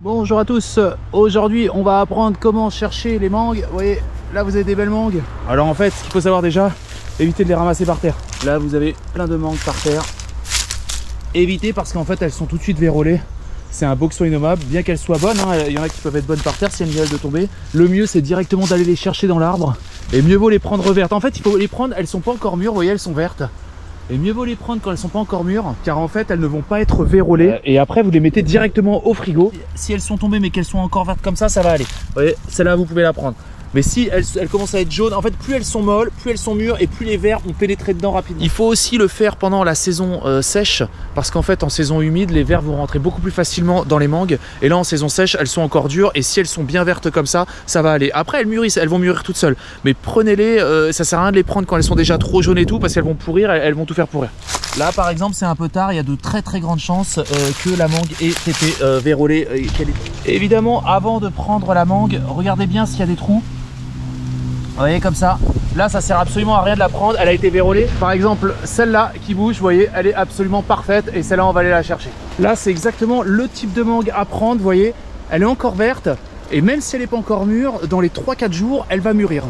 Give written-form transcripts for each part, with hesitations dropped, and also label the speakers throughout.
Speaker 1: Bonjour à tous, aujourd'hui on va apprendre comment chercher les mangues. Vous voyez, là vous avez des belles mangues. Alors en fait, ce qu'il faut savoir déjà, évitez de les ramasser par terre. Là vous avez plein de mangues par terre. Évitez parce qu'en fait elles sont tout de suite vérolées. C'est un boxon innommable, bien qu'elles soient bonnes, hein, il y en a qui peuvent être bonnes par terre si elles viennent de tomber. Le mieux c'est directement d'aller les chercher dans l'arbre. Et mieux vaut les prendre vertes. En fait il faut les prendre, elles sont pas encore mûres, vous voyez elles sont vertes. Et mieux vaut les prendre quand elles sont pas encore mûres, car en fait elles ne vont pas être vérolées. Et après vous les mettez directement au frigo. Si elles sont tombées mais qu'elles sont encore vertes comme ça va aller. Vous voyez, celle-là vous pouvez la prendre. Mais si elles commencent à être jaunes, en fait plus elles sont molles, plus elles sont mûres et plus les vers ont pénétré dedans rapidement. Il faut aussi le faire pendant la saison sèche, parce qu'en fait en saison humide les vers vont rentrer beaucoup plus facilement dans les mangues. Et là en saison sèche elles sont encore dures, et si elles sont bien vertes comme ça va aller. Après elles mûrissent, elles vont mûrir toutes seules. Mais prenez-les, ça sert à rien de les prendre quand elles sont déjà trop jaunes et tout, parce qu'elles vont pourrir, elles vont tout faire pourrir. Là par exemple c'est un peu tard, il y a de très grandes chances que la mangue ait été vérolée. Évidemment avant de prendre la mangue, regardez bien s'il y a des trous. Vous voyez comme ça, là ça sert absolument à rien de la prendre, elle a été vérolée. Par exemple celle-là qui bouge, vous voyez, elle est absolument parfaite, et celle-là on va aller la chercher. Là c'est exactement le type de mangue à prendre, vous voyez, elle est encore verte. Et même si elle n'est pas encore mûre, dans les 3-4 jours, elle va mûrir.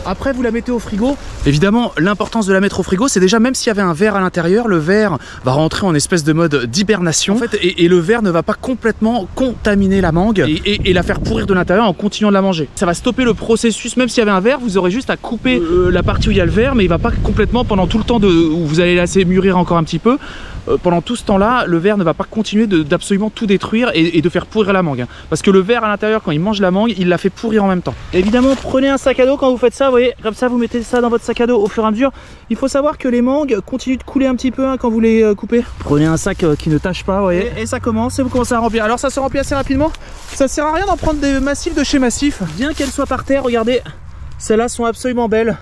Speaker 1: Après, vous la mettez au frigo. Évidemment, l'importance de la mettre au frigo, c'est déjà, même s'il y avait un verre à l'intérieur, le verre va rentrer en espèce de mode d'hibernation. En fait, et le verre ne va pas complètement contaminer la mangue et la faire pourrir de l'intérieur en continuant de la manger. Ça va stopper le processus. Même s'il y avait un verre, vous aurez juste à couper la partie où il y a le verre, mais il ne va pas complètement, pendant tout le temps où vous allez laisser mûrir encore un petit peu, pendant tout ce temps-là, le ver ne va pas continuer d'absolument tout détruire et de faire pourrir la mangue. Parce que le ver à l'intérieur, quand il mange la mangue, il la fait pourrir en même temps. Évidemment, prenez un sac à dos quand vous faites ça, vous voyez, comme ça vous mettez ça dans votre sac à dos au fur et à mesure. Il faut savoir que les mangues continuent de couler un petit peu quand vous les coupez. Prenez un sac qui ne tâche pas, vous voyez, et ça commence, et vous commencez à remplir. Alors ça se remplit assez rapidement. Ça sert à rien d'en prendre des massifs de chez Massif. Bien qu'elles soient par terre, regardez, celles-là sont absolument belles.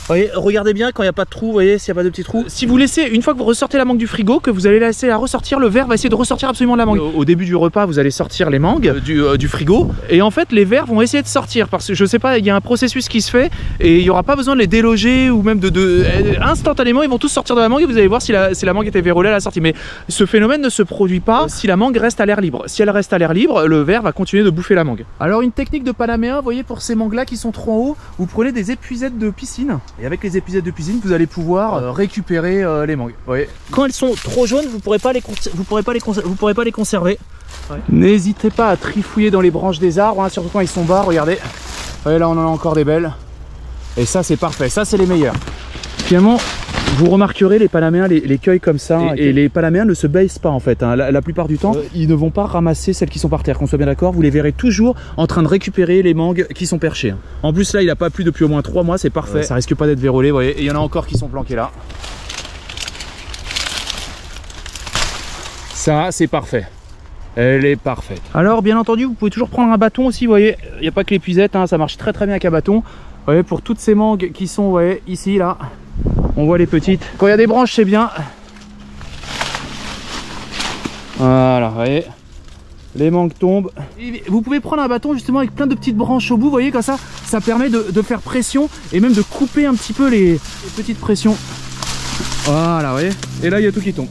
Speaker 1: Vous voyez, regardez bien quand il n'y a pas de trou, vous voyez, s'il n'y a pas de petits trous. Si vous laissez, une fois que vous ressortez la mangue du frigo, que vous allez laisser la ressortir, le ver va essayer de ressortir absolument de la mangue. Au début du repas, vous allez sortir les mangues du frigo, et en fait les vers vont essayer de sortir, parce que je sais pas, il y a un processus qui se fait, et il n'y aura pas besoin de les déloger, ou même instantanément, ils vont tous sortir de la mangue, et vous allez voir si la mangue était vérolée à la sortie. Mais ce phénomène ne se produit pas si la mangue reste à l'air libre. Si elle reste à l'air libre, le ver va continuer de bouffer la mangue. Alors une technique de Panaméen, vous voyez, pour ces mangues là qui sont trop en haut, vous prenez des épuisettes de piscine, et avec les épuisettes de piscine, vous allez pouvoir récupérer les mangues. Ouais. Quand elles sont trop jaunes, vous pourrez pas les conserver. Ouais. N'hésitez pas à trifouiller dans les branches des arbres, hein, surtout quand ils sont bas. Regardez, ouais, là on en a encore des belles. Et ça c'est parfait, ça c'est les meilleurs. Finalement, vous remarquerez les Panaméens les cueillent comme ça, et les Panaméens ne se baissent pas en fait, hein. La plupart du temps ils ne vont pas ramasser celles qui sont par terre, qu'on soit bien d'accord. Vous les verrez toujours en train de récupérer les mangues qui sont perchées. En plus là il n'a pas plu depuis au moins 3 mois, c'est parfait, ça risque pas d'être vérolé, vous voyez. Et il y en a encore qui sont planqués là. Ça c'est parfait. Elle est parfaite. Alors bien entendu vous pouvez toujours prendre un bâton aussi, vous voyez, il n'y a pas que l'épuisette, hein, ça marche très bien avec un bâton. Vous voyez, pour toutes ces mangues qui sont, vous voyez, ici là, on voit les petites. Quand il y a des branches c'est bien. Voilà, vous voyez, les mangues tombent. Et vous pouvez prendre un bâton justement avec plein de petites branches au bout, vous voyez, comme ça permet de faire pression et même de couper un petit peu les petites pressions. Voilà, vous voyez, et là il y a tout qui tombe.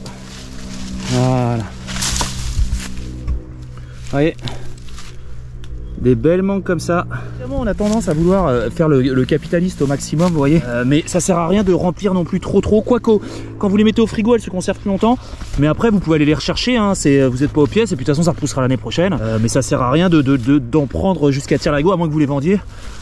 Speaker 1: Voilà. Vous voyez, des belles mangues comme ça. On a tendance à vouloir faire le capitaliste au maximum, vous voyez, mais ça sert à rien de remplir non plus trop. Quoique quand vous les mettez au frigo elles se conservent plus longtemps, mais après vous pouvez aller les rechercher, hein. Vous n'êtes pas aux pièces, et puis de toute façon ça repoussera l'année prochaine, mais ça sert à rien d'en prendre jusqu'à tire-larigot, à moins que vous les vendiez.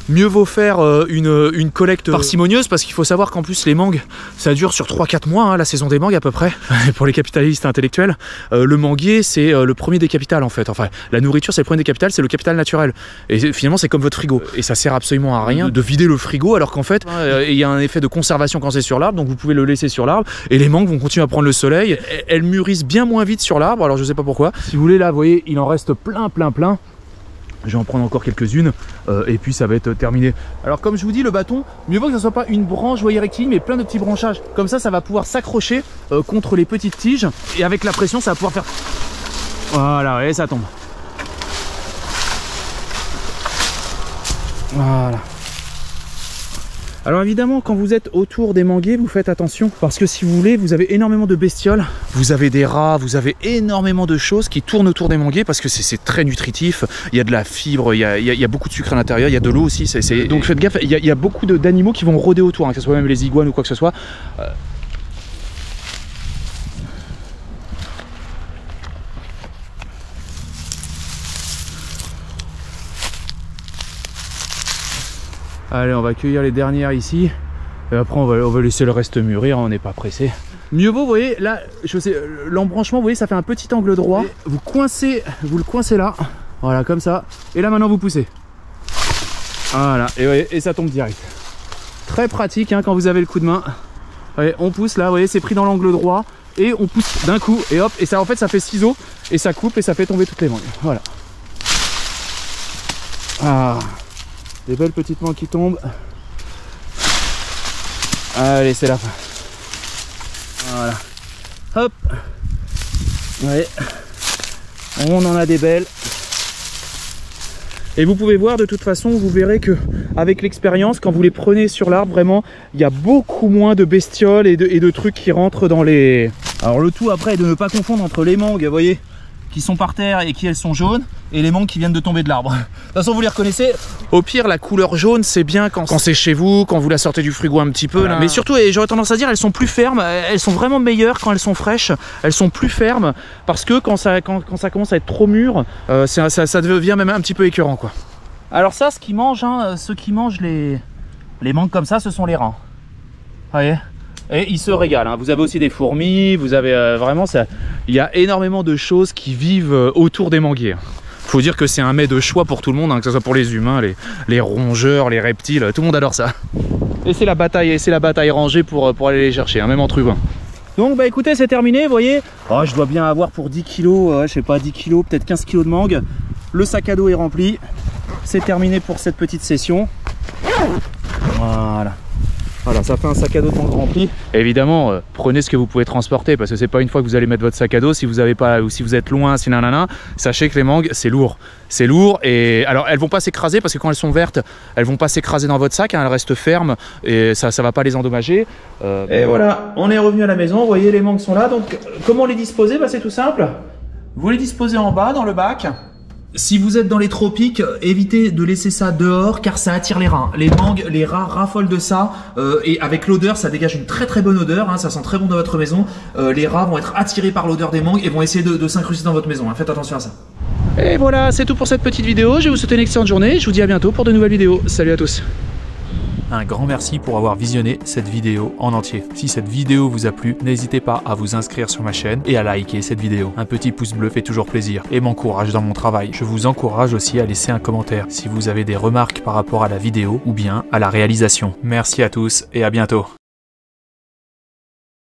Speaker 1: Mieux vaut faire une collecte parcimonieuse, parce qu'il faut savoir qu'en plus les mangues ça dure sur 3-4 mois, hein, la saison des mangues à peu près. Pour les capitalistes intellectuels, le manguier c'est le premier des capitales en fait. Enfin la nourriture c'est le premier des capitales, c'est le capital naturel, et finalement c'est comme votre frigo, et ça sert absolument à rien de vider le frigo, alors qu'en fait il y a un effet de conservation quand c'est sur l'arbre, donc vous pouvez le laisser sur l'arbre et les mangues vont continuer à prendre le soleil. Elles mûrissent bien moins vite sur l'arbre, alors je sais pas pourquoi. Si vous voulez, là vous voyez il en reste plein. Je vais en prendre encore quelques-unes et puis ça va être terminé. Alors comme je vous dis, le bâton, mieux vaut que ce soit pas une branche, vous voyez, rectiligne, mais plein de petits branchages. Comme ça va pouvoir s'accrocher contre les petites tiges, et avec la pression ça va pouvoir faire... Voilà, et ça tombe. Voilà. Alors évidemment, quand vous êtes autour des manguiers, vous faites attention parce que si vous voulez, vous avez énormément de bestioles, vous avez des rats, vous avez énormément de choses qui tournent autour des manguiers parce que c'est très nutritif. Il y a de la fibre, il y a beaucoup de sucre à l'intérieur, il y a de l'eau aussi. Donc faites gaffe, il y a beaucoup d'animaux qui vont rôder autour, hein, que ce soit même les iguanes ou quoi que ce soit. Allez, on va cueillir les dernières ici. Et après, on va laisser le reste mûrir, on n'est pas pressé. Mieux vaut, vous voyez, là, je sais, l'embranchement, vous voyez, ça fait un petit angle droit. Et vous le coincez là. Voilà, comme ça. Et là, maintenant, vous poussez. Voilà, et ça tombe direct. Très pratique hein, quand vous avez le coup de main. Voyez, on pousse là, vous voyez, c'est pris dans l'angle droit. Et on pousse d'un coup, et hop, et ça, en fait, ça fait ciseaux. Et ça coupe, et ça fait tomber toutes les mangues. Voilà. Ah. Des belles petites mangues qui tombent. Allez, c'est la fin. Voilà. Hop. Ouais. On en a des belles. Et vous pouvez voir de toute façon, vous verrez que avec l'expérience, quand vous les prenez sur l'arbre, vraiment, il y a beaucoup moins de bestioles et de trucs qui rentrent dans les... Alors le tout après est de ne pas confondre entre les mangues, vous voyez, qui sont par terre et qui elles sont jaunes, et les mangues qui viennent de tomber de l'arbre. De toute façon vous les reconnaissez. Au pire la couleur jaune c'est bien quand c'est chez vous, quand vous la sortez du frigo un petit peu là. Mais surtout, et j'aurais tendance à dire, elles sont plus fermes, elles sont vraiment meilleures quand elles sont fraîches, elles sont plus fermes, parce que quand ça commence à être trop mûr, ça devient même un petit peu écœurant quoi. Alors ça, ce qui mange, hein, ceux qui mangent les mangues comme ça, ce sont les rats. Vous voyez ? Et ils se régalent, hein. Vous avez aussi des fourmis, vous avez vraiment ça. Il y a énormément de choses qui vivent autour des manguiers. Faut dire que c'est un mets de choix pour tout le monde, hein, que ce soit pour les humains, les rongeurs, les reptiles, tout le monde adore ça. Et c'est la bataille rangée pour aller les chercher, hein, même entre humains. Donc bah écoutez, c'est terminé, vous voyez. Oh, je dois bien avoir pour 10 kilos, je sais pas, 10 kilos, peut-être 15 kilos de mangue. Le sac à dos est rempli. C'est terminé pour cette petite session. Voilà. Voilà, ça fait un sac à dos de mangue rempli. Évidemment, prenez ce que vous pouvez transporter parce que c'est pas une fois que vous allez mettre votre sac à dos. Si vous avez pas, ou si vous êtes loin, si nanana, sachez que les mangues c'est lourd. C'est lourd et alors elles vont pas s'écraser parce que quand elles sont vertes, elles vont pas s'écraser dans votre sac, hein, elles restent fermes et ça va pas les endommager. Et voilà, on est revenu à la maison. Vous voyez, les mangues sont là. Donc comment les disposer? Bah, c'est tout simple. Vous les disposez en bas dans le bac. Si vous êtes dans les tropiques, évitez de laisser ça dehors car ça attire les rats. Les mangues, les rats raffolent de ça et avec l'odeur, ça dégage une très bonne odeur, hein, ça sent très bon dans votre maison. Les rats vont être attirés par l'odeur des mangues et vont essayer de s'incruster dans votre maison, hein. Faites attention à ça. Et voilà, c'est tout pour cette petite vidéo. Je vais vous souhaiter une excellente journée. Je vous dis à bientôt pour de nouvelles vidéos. Salut à tous.
Speaker 2: Un grand merci pour avoir visionné cette vidéo en entier. Si cette vidéo vous a plu, n'hésitez pas à vous inscrire sur ma chaîne et à liker cette vidéo. Un petit pouce bleu fait toujours plaisir et m'encourage dans mon travail. Je vous encourage aussi à laisser un commentaire si vous avez des remarques par rapport à la vidéo ou bien à la réalisation. Merci à tous et à bientôt.